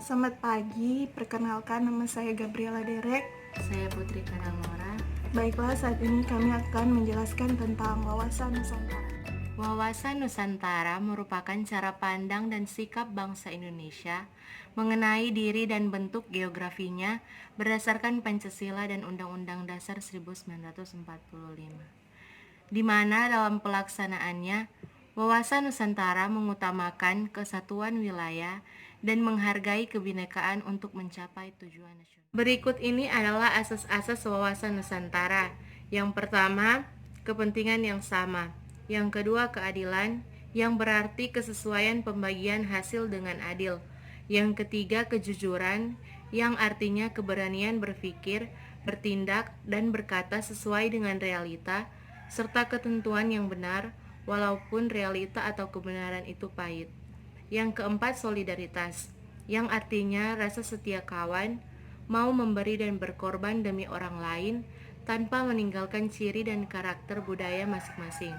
Selamat pagi, perkenalkan nama saya Gabriela Derek. Saya Putri Kadamora. Baiklah, saat ini kami akan menjelaskan tentang wawasan Nusantara. Wawasan Nusantara merupakan cara pandang dan sikap bangsa Indonesia mengenai diri dan bentuk geografinya berdasarkan Pancasila dan Undang-Undang Dasar 1945. Di mana dalam pelaksanaannya, wawasan Nusantara mengutamakan kesatuan wilayah dan menghargai kebinekaan untuk mencapai tujuan nasional. Berikut ini adalah asas-asas wawasan Nusantara. Yang pertama, kepentingan yang sama. Yang kedua, keadilan, yang berarti kesesuaian pembagian hasil dengan adil. Yang ketiga, kejujuran, yang artinya keberanian berpikir, bertindak, dan berkata sesuai dengan realita, serta ketentuan yang benar, walaupun realita atau kebenaran itu pahit. Yang keempat, solidaritas, yang artinya rasa setia kawan, mau memberi dan berkorban demi orang lain, tanpa meninggalkan ciri dan karakter budaya masing-masing.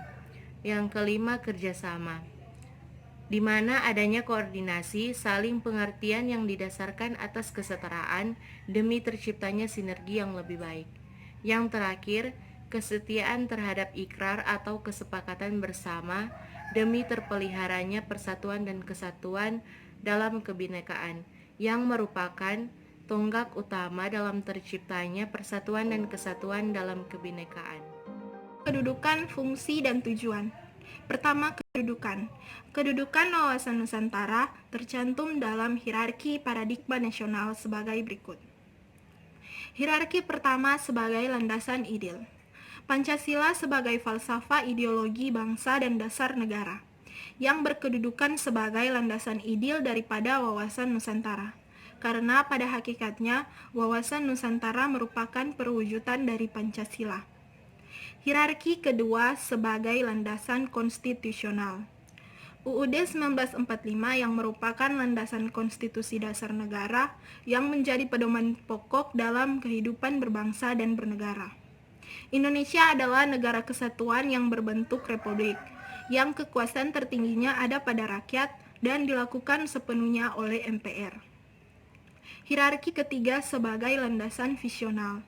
Yang kelima, kerjasama, di mana adanya koordinasi, saling pengertian yang didasarkan atas kesetaraan demi terciptanya sinergi yang lebih baik. Yang terakhir, kesetiaan terhadap ikrar atau kesepakatan bersama demi terpeliharanya persatuan dan kesatuan dalam kebinekaan, yang merupakan tonggak utama dalam terciptanya persatuan dan kesatuan dalam kebinekaan. Kedudukan, fungsi, dan tujuan. Pertama, kedudukan. Kedudukan wawasan Nusantara tercantum dalam hierarki paradigma nasional sebagai berikut. Hierarki pertama sebagai landasan ideal. Pancasila sebagai falsafah ideologi bangsa dan dasar negara, yang berkedudukan sebagai landasan ideal daripada wawasan Nusantara. Karena pada hakikatnya, wawasan Nusantara merupakan perwujudan dari Pancasila. Hierarki kedua sebagai landasan konstitusional. UUD 1945 yang merupakan landasan konstitusi dasar negara yang menjadi pedoman pokok dalam kehidupan berbangsa dan bernegara. Indonesia adalah negara kesatuan yang berbentuk republik, yang kekuasaan tertingginya ada pada rakyat dan dilakukan sepenuhnya oleh MPR. Hierarki ketiga sebagai landasan visional.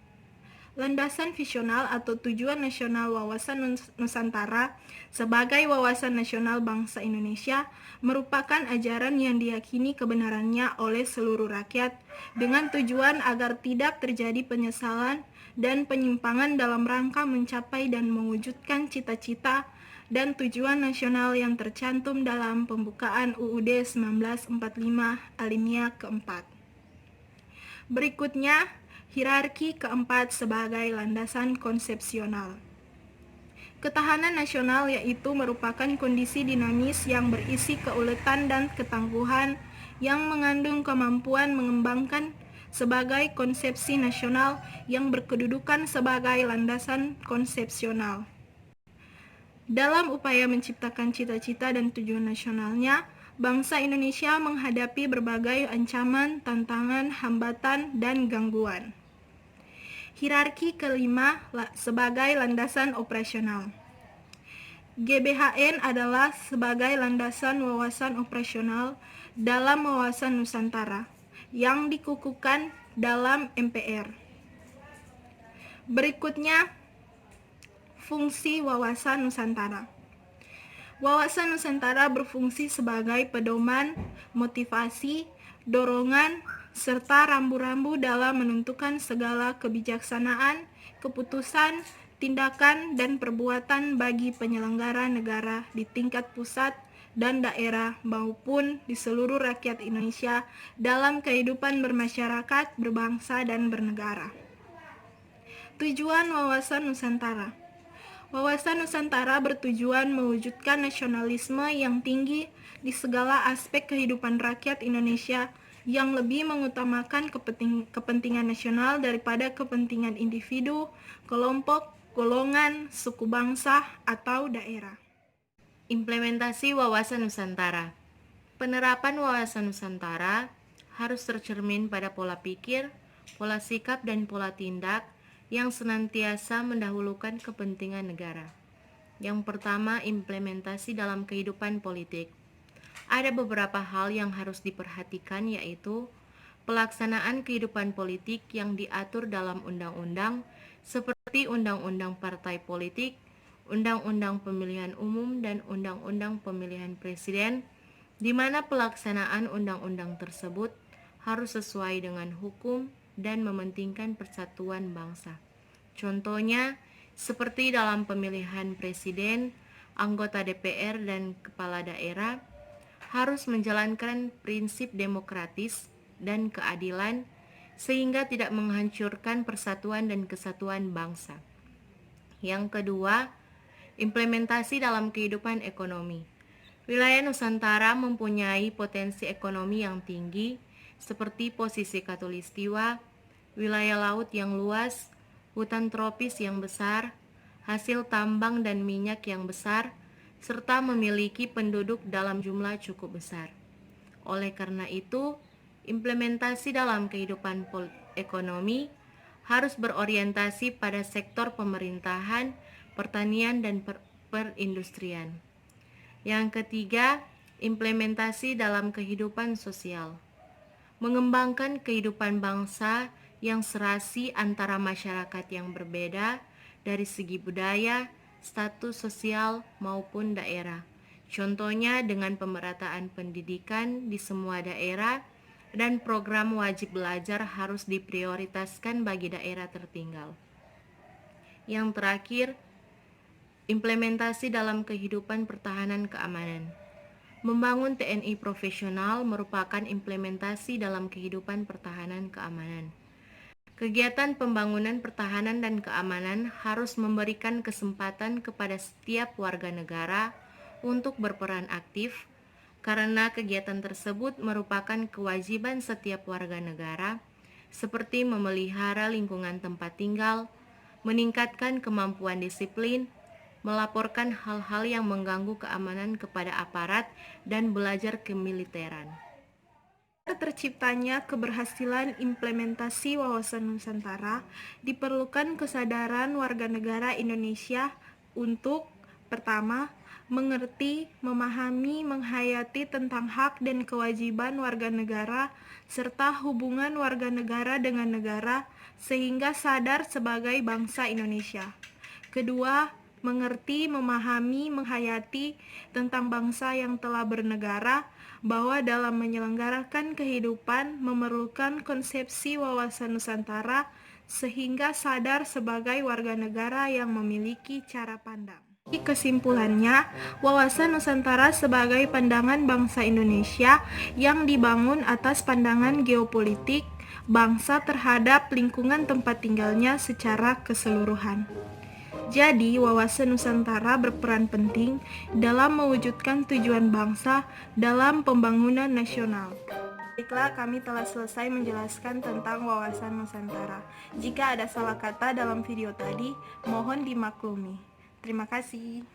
Landasan visional atau tujuan nasional wawasan Nusantara sebagai wawasan nasional bangsa Indonesia merupakan ajaran yang diyakini kebenarannya oleh seluruh rakyat dengan tujuan agar tidak terjadi penyesalan dan penyimpangan dalam rangka mencapai dan mewujudkan cita-cita dan tujuan nasional yang tercantum dalam pembukaan UUD 1945 alinea keempat. Berikutnya, hierarki keempat sebagai landasan konsepsional. Ketahanan nasional yaitu merupakan kondisi dinamis yang berisi keuletan dan ketangguhan yang mengandung kemampuan mengembangkan sebagai konsepsi nasional yang berkedudukan sebagai landasan konsepsional. Dalam upaya menciptakan cita-cita dan tujuan nasionalnya, bangsa Indonesia menghadapi berbagai ancaman, tantangan, hambatan, dan gangguan. Hierarki kelima sebagai landasan operasional. GBHN adalah sebagai landasan wawasan operasional dalam wawasan Nusantara yang dikukuhkan dalam MPR. Berikutnya, fungsi wawasan Nusantara. Wawasan Nusantara berfungsi sebagai pedoman, motivasi, dorongan, serta rambu-rambu dalam menentukan segala kebijaksanaan, keputusan, tindakan, dan perbuatan bagi penyelenggara negara di tingkat pusat dan daerah maupun di seluruh rakyat Indonesia dalam kehidupan bermasyarakat, berbangsa, dan bernegara. Tujuan wawasan Nusantara. Wawasan Nusantara bertujuan mewujudkan nasionalisme yang tinggi di segala aspek kehidupan rakyat Indonesia yang lebih mengutamakan kepentingan nasional daripada kepentingan individu, kelompok, golongan, suku bangsa, atau daerah. Implementasi wawasan Nusantara. Penerapan wawasan Nusantara harus tercermin pada pola pikir, pola sikap, dan pola tindak yang senantiasa mendahulukan kepentingan negara. Yang pertama, implementasi dalam kehidupan politik. Ada beberapa hal yang harus diperhatikan, yaitu pelaksanaan kehidupan politik yang diatur dalam undang-undang seperti Undang-Undang Partai Politik, Undang-Undang Pemilihan Umum, dan Undang-Undang Pemilihan Presiden, di mana pelaksanaan undang-undang tersebut harus sesuai dengan hukum dan mementingkan persatuan bangsa. Contohnya, seperti dalam pemilihan presiden, anggota DPR, dan kepala daerah, harus menjalankan prinsip demokratis dan keadilan sehingga tidak menghancurkan persatuan dan kesatuan bangsa. Yang kedua, implementasi dalam kehidupan ekonomi. Wilayah Nusantara mempunyai potensi ekonomi yang tinggi seperti posisi khatulistiwa, wilayah laut yang luas, hutan tropis yang besar, hasil tambang dan minyak yang besar, serta memiliki penduduk dalam jumlah cukup besar. Oleh karena itu, implementasi dalam kehidupan ekonomi harus berorientasi pada sektor pemerintahan, pertanian, dan perindustrian. Yang ketiga, implementasi dalam kehidupan sosial. Mengembangkan kehidupan bangsa yang serasi antara masyarakat yang berbeda dari segi budaya, status sosial, maupun daerah. Contohnya dengan pemerataan pendidikan di semua daerah dan program wajib belajar harus diprioritaskan bagi daerah tertinggal. Yang terakhir, implementasi dalam kehidupan pertahanan keamanan. Membangun TNI profesional merupakan implementasi dalam kehidupan pertahanan keamanan. Kegiatan pembangunan pertahanan dan keamanan harus memberikan kesempatan kepada setiap warga negara untuk berperan aktif, karena kegiatan tersebut merupakan kewajiban setiap warga negara, seperti memelihara lingkungan tempat tinggal, meningkatkan kemampuan disiplin, melaporkan hal-hal yang mengganggu keamanan kepada aparat, dan belajar kemiliteran. Terciptanya keberhasilan implementasi wawasan Nusantara, diperlukan kesadaran warga negara Indonesia untuk pertama, mengerti, memahami, menghayati tentang hak dan kewajiban warga negara serta hubungan warga negara dengan negara sehingga sadar sebagai bangsa Indonesia. Kedua, mengerti, memahami, menghayati tentang bangsa yang telah bernegara, bahwa dalam menyelenggarakan kehidupan memerlukan konsepsi wawasan Nusantara sehingga sadar sebagai warga negara yang memiliki cara pandang. Kesimpulannya, wawasan Nusantara sebagai pandangan bangsa Indonesia yang dibangun atas pandangan geopolitik bangsa terhadap lingkungan tempat tinggalnya secara keseluruhan. Jadi, wawasan Nusantara berperan penting dalam mewujudkan tujuan bangsa dalam pembangunan nasional. Baiklah, kami telah selesai menjelaskan tentang wawasan Nusantara. Jika ada salah kata dalam video tadi, mohon dimaklumi. Terima kasih.